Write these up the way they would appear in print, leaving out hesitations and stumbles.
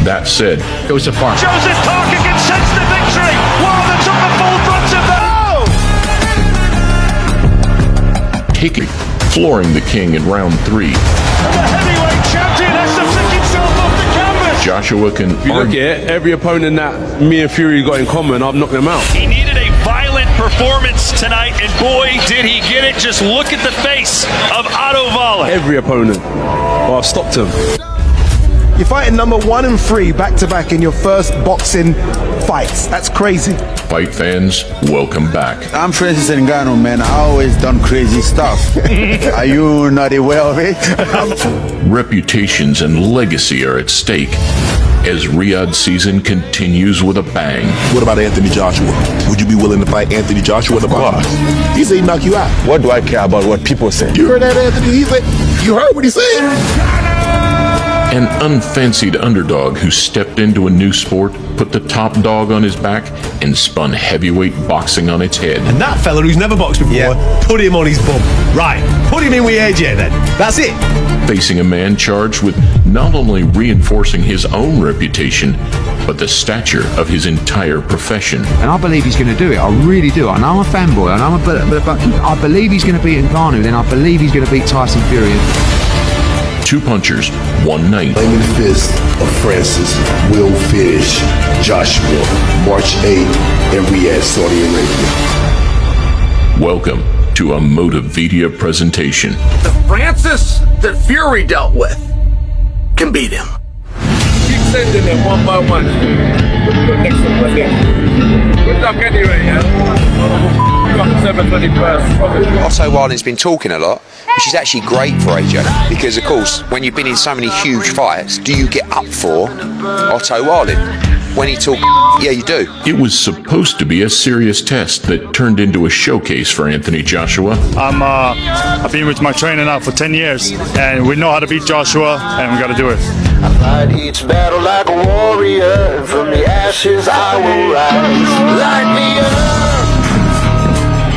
That said, Joseph Parker. Joseph Parker can sense the victory. Wilder took the full brunt of that. taking, flooring the king in round 3. The heavyweight champion has to take himself off the canvas. Joshua can If you look at it, every opponent that me and Fury got in common, I've knocked them out. He needed a violent performance tonight, and boy, did he get it. Just look at the face of Otto Wallin. Every opponent. I've stopped them. You're fighting number 1 and 3 back-to-back in your first boxing fights. That's crazy. Fight fans, welcome back. I'm Francis Ngannou, man. I always done crazy stuff. Are you not aware of it? Reputations and legacy are at stake as Riyadh season continues with a bang. What about Anthony Joshua? Would you be willing to fight Anthony Joshua in the box? He said he'd knock you out. What do I care about what people say? You heard that, Anthony? He said, you heard what he said? An unfancied underdog who stepped into a new sport, put the top dog on his back, and spun heavyweight boxing on its head. And that fella who's never boxed before, put him on his bum. Right, put him in with AJ then. That's it. Facing a man charged with not only reinforcing his own reputation, but the stature of his entire profession. And I believe he's going to do it. I really do. I know I'm a fanboy. But I believe he's going to beat Ngannou. Then I believe he's going to beat Tyson Fury. 2 punchers, 1 night. Flaming Fist of Francis will finish Joshua March 8th in Riyadh, Saudi Arabia. Welcome to a Motivedia presentation. The Francis that Fury dealt with can beat him. Keep sending them one by one. Next one, let's go. Good luck anyway, yeah? 7:21. Otto Wallin's been talking a lot, which is actually great for AJ, because of course when you've been in so many huge fights, do you get up for Otto Wallin? When he talks, yeah, you do. It was supposed to be a serious test that turned into a showcase for Anthony Joshua. I've been with my trainer now for 10 years, and we know how to beat Joshua, and we got to do it. I fight each battle like a warrior, and from the ashes I will rise. Light me up.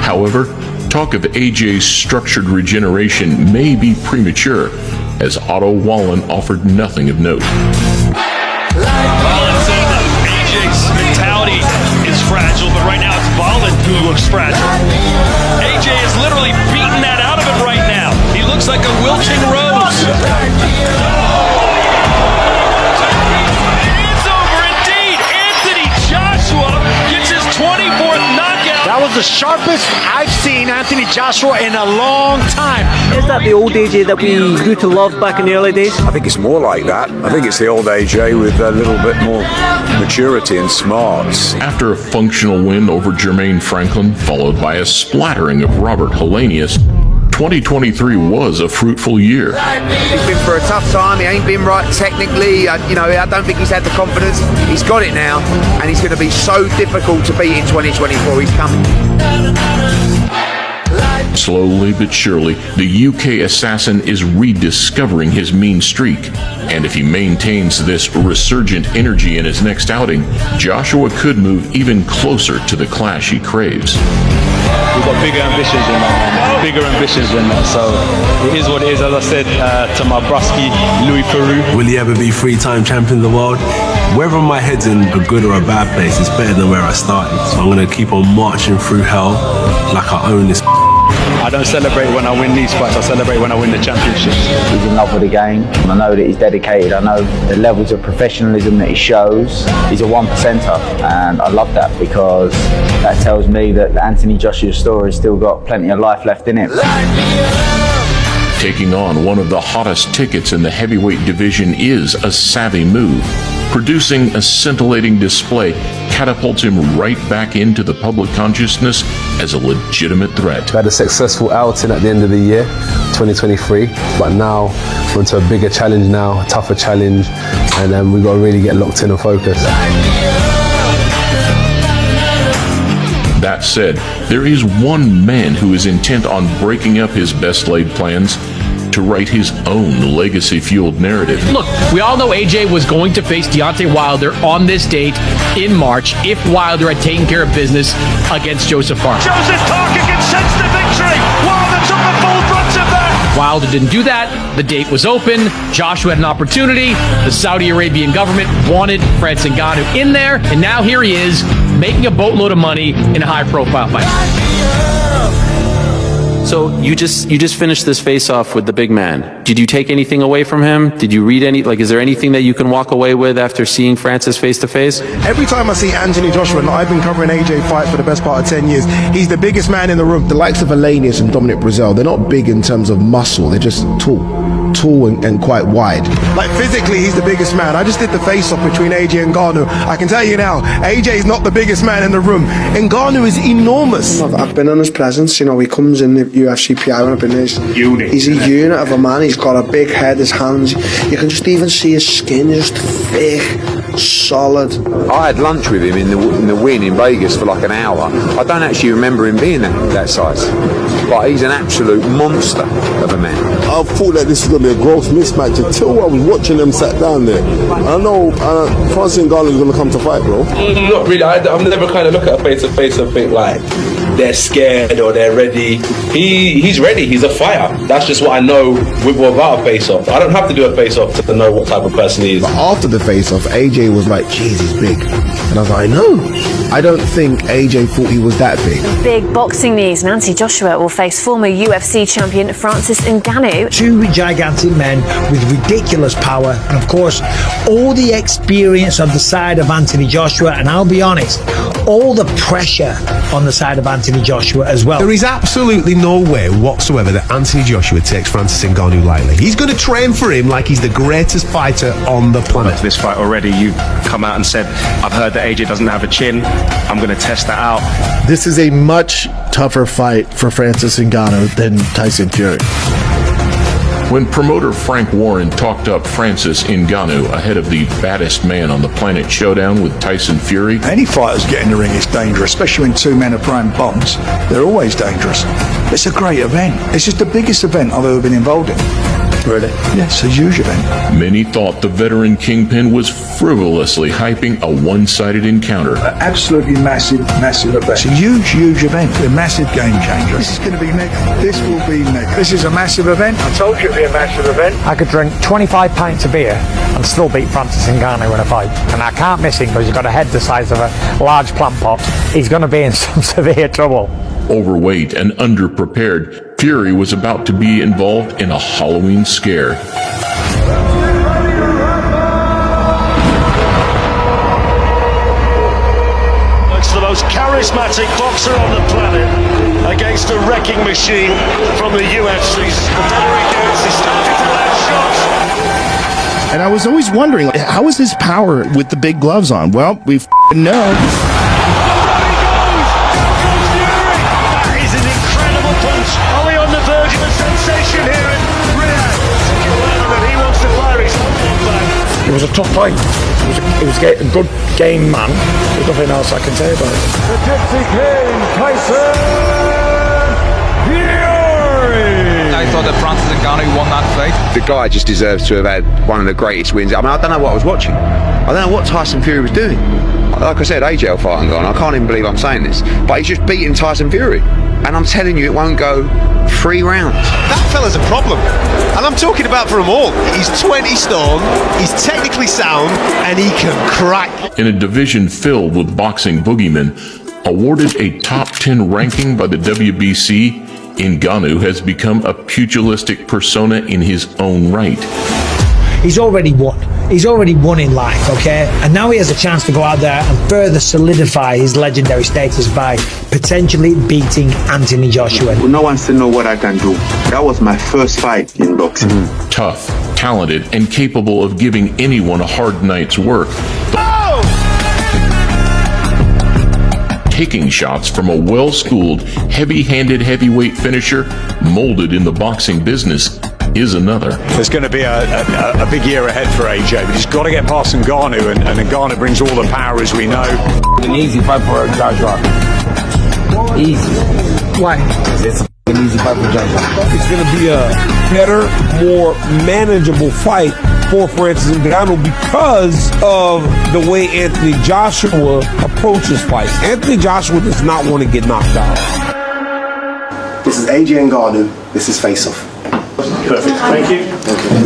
However, talk of AJ's structured regeneration may be premature, as Otto Wallin offered nothing of note. Wallin said that AJ's mentality is fragile, but right now it's Wallin who looks fragile. AJ is literally beating that out of him right now. He looks like a wilting rose. It's over indeed. Anthony Joshua gets his 24th knockout. That was the sharpest I've seen Anthony Joshua in a long time. Is that the old AJ that we grew to love back in the early days? I think it's more like that. I think it's the old AJ with a little bit more maturity and smarts. After a functional win over Jermaine Franklin, followed by a splattering of Robert Helenius, 2023 was a fruitful year. He's been for a tough time. He ain't been right technically. I don't think he's had the confidence. He's got it now, and he's going to be so difficult to beat in 2024. He's coming. Slowly but surely, the UK assassin is rediscovering his mean streak. And if he maintains this resurgent energy in his next outing, Joshua could move even closer to the clash he craves. We've got bigger ambitions than that, so it is what it is. As I said to my brusky Louis Peru, Will he ever be 3-time champion of the world? Whether my head's in a good or a bad place, it's better than where I started. So I'm going to keep on marching through hell like I own this. I don't celebrate when I win these fights, I celebrate when I win the championships. He's in love with the game. I know that he's dedicated. I know the levels of professionalism that he shows. He's a 1%er, and I love that because that tells me that the Anthony Joshua story has still got plenty of life left in it. Taking on one of the hottest tickets in the heavyweight division is a savvy move. Producing a scintillating display catapults him right back into the public consciousness as a legitimate threat. We had a successful outing at the end of the year, 2023, but now we're into a bigger challenge now, a tougher challenge, and then we've got to really get locked in and focused. That said, there is one man who is intent on breaking up his best laid plans to write his own legacy-fueled narrative. Look, we all know AJ was going to face Deontay Wilder on this date in March if Wilder had taken care of business against Joseph Parker. Joseph Parker can sense the victory. Wilder took the full brunt of that. Wilder didn't do that. The date was open. Joshua had an opportunity. The Saudi Arabian government wanted Francis Ngannou in there, and now here he is making a boatload of money in a high-profile fight. So you just finished this face-off with the big man. Did you take anything away from him? Did you read is there anything that you can walk away with after seeing Francis face-to-face? Every time I see Anthony Joshua, and I've been covering AJ fights for the best part of 10 years, he's the biggest man in the room. The likes of Elenius and Dominic Breazeale, they're not big in terms of muscle, they're just tall and quite wide. Like physically, he's the biggest man. I just did the face-off between AJ and Ngannou. I can tell you now, AJ is not the biggest man in the room. Ngannou is enormous. I've been in his presence, he comes in the UFC PI when I've been there. He's a unit of a man, he's got a big head, his hands, you can just even see his skin, just thick, solid. I had lunch with him in the Wynn in Vegas for like an hour. I don't actually remember him being that size, but he's an absolute monster of a man. I thought that this was going to be a gross mismatch until I was watching them sat down there. I know Francis Ngannou is going to come to fight, bro. Not really. I've never kind of look at a face-to-face and think like they're scared or they're ready. He's ready. He's a fighter. That's just what I know with or without a face-off. I don't have to do a face-off to know what type of person he is. But after the face-off, AJ was like, "Jeez, he's big," and I was like, "No, I don't think AJ thought he was that big." Big boxing news. Nancy Joshua will face former UFC champion Francis Ngannou. Two gigantic men with ridiculous power, and of course, all the experience on the side of Anthony Joshua, and I'll be honest, all the pressure on the side of Anthony Joshua as well. There is absolutely no way whatsoever that Anthony Joshua takes Francis Ngannou lightly. He's going to train for him like he's the greatest fighter on the planet. This fight already, you've come out and said, I've heard that AJ doesn't have a chin. I'm going to test that out. This is a much tougher fight for Francis Ngannou than Tyson Fury. When promoter Frank Warren talked up Francis Ngannou ahead of the baddest man on the planet showdown with Tyson Fury, any fighters get in the ring is dangerous, especially when two men are throwing bombs. They're always dangerous. It's a great event. It's just the biggest event I've ever been involved in. Really? Yes, a huge event. many thought the veteran Kingpin was frivolously hyping a one-sided encounter. Absolutely massive event. It's a huge event. A massive game changer. This is going to be mega. This will be mega. This is a massive event. I told you it'd be a massive event. I could drink 25 pints of beer and still beat Francis Ngannou in a fight. And I can't miss him because he's got a head the size of a large plant pot. He's going to be in some severe trouble. Overweight and underprepared, Fury was about to be involved in a Halloween scare. It's the most charismatic boxer on the planet against a wrecking machine from the UFC. He started to land shots. And I was always wondering, how is his power with the big gloves on? Well, we know. Are we on the verge of a sensation here in Riyadh? That he wants to fire his back. It was a tough fight. It was a good game, man. There's nothing else I can say about it. The Gypsy King, Tyson Fury! I thought that Francis Ngannou won that fight. The guy just deserves to have had one of the greatest wins. I mean, I don't know what I was watching. I don't know what Tyson Fury was doing. Like I said, AJ will fight Ngannou. I can't even believe I'm saying this. But he's just beating Tyson Fury. And I'm telling you, it won't go 3 rounds. That fella's a problem. And I'm talking about for them all. He's 20 stone, he's technically sound, and he can crack. In a division filled with boxing boogeymen, awarded a top 10 ranking by the WBC, Ngannou has become a pugilistic persona in his own right. He's already won. He's already won in life, okay? And now he has a chance to go out there and further solidify his legendary status by potentially beating Anthony Joshua. No one to know what I can do. That was my first fight in boxing. Tough, talented, and capable of giving anyone a hard night's work. Taking shots from a well-schooled, heavy-handed heavyweight finisher molded in the boxing business is another. There's going to be a big year ahead for AJ, but he's got to get past Ngannou, and Ngannou brings all the power, as we know. An easy fight for Joshua. Easy. Why? It's an easy fight for Joshua. It's going to be a better, more manageable fight for Francis Ngannou because of the way Anthony Joshua approaches fights. Anthony Joshua does not want to get knocked out. This is AJ Ngannou. This is Face Off. Perfect. Thank you.